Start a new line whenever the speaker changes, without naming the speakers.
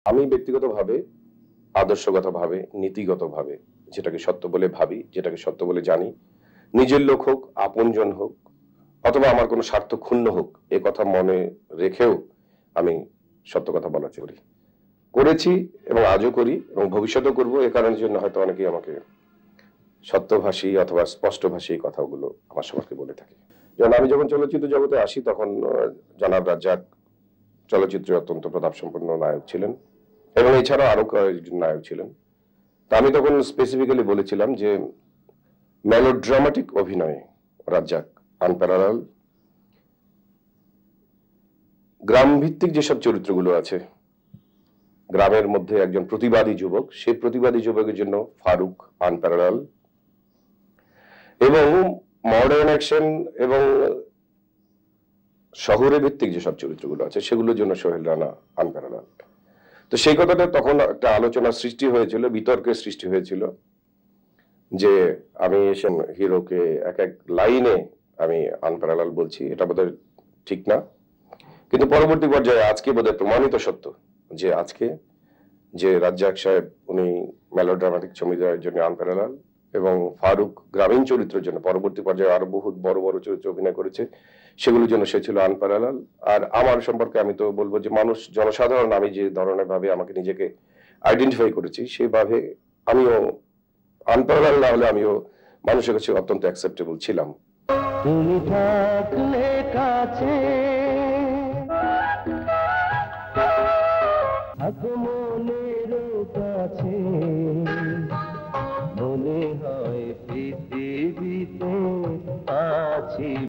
আমি ব্যক্তিগতভাবে, আদর্শগতভাবে, নীতিগতভাবে যেটাকে সত্য বলে ভাবি, যেটাকে সত্য বলে জানি, নিজের লোক হোক, আপনজন হোক, অথবা আমার কোনো স্বার্থ ক্ষুণ্ণ হোক, এ কথা মনে রেখেও আমি সত্য কথা বলার চেষ্টা করি। করেছি এবং আজও করি এবং ভবিষ্যতেও করব। এ কারণের জন্য হয়তো অনেকেই আমাকে সত্যভাষী অথবা স্পষ্টভাষী এই কথাগুলো আমার সম্পর্কে বলে থাকে। যেমন আমি যখন চলচ্চিত্র জগতে আসি তখন জনাব রাজ্জাক চলচ্চিত্রে অত্যন্ত প্রতাপসম্পন্ন নায়ক ছিলেন এবং এছাড়াও আরো কয়েকজন নায়ক ছিলেন। তা আমি তখন স্পেসিফিক্যালি বলেছিলাম যে মেলোড্রামাটিক অভিনয়ে রাজ্জাক আনপ্যারালাল। গ্রাম ভিত্তিক যেসব চরিত্রগুলো আছে, গ্রামের মধ্যে একজন প্রতিবাদী যুবক, সেই প্রতিবাদী যুবকের জন্য ফারুক আনপ্যারালাল, এবং মডার্ন অ্যাকশন এবং শহরে ভিত্তিক যেসব চরিত্রগুলো আছে সেগুলোর জন্য সোহেল রানা আনপ্যারালাল। তো সেই কথাটা তখন একটা আলোচনার সৃষ্টি হয়েছিল, বিতর্কের সৃষ্টি হয়েছিল যে আমি হিরোকে এক এক লাইনে আমি আনপ্যারালাল বলছি, এটা বোধহয় ঠিক না। কিন্তু পরবর্তী পর্যায়ে আজকে বোধহয় প্রমাণিত সত্য যে আজকে যে রাজ্জাক সাহেব উনি মেলোড্রামাটিক ছবির জন্য আনপ্যারালাল এবং ফারুক গ্রামীণ চরিত্রের জন্য পরবর্তী পর্যায়ে আরো বহুত বড় বড় চরিত্র অভিনয় করেছে, সেগুলোর জন্য সে ছিল আনপ্যারালাল। আর আমার সম্পর্কে আমি তো বলবো যে মানুষ জনসাধারণ আমি যে ধরনের ভাবে আমাকে নিজেকে আইডেন্টিফাই করেছি সেভাবে আমিও আনপ্যারালাল না হলে আমিও মানুষের কাছে অত্যন্ত অ্যাকসেপ্টেবল ছিলাম।
তুমি থাকলে কাছে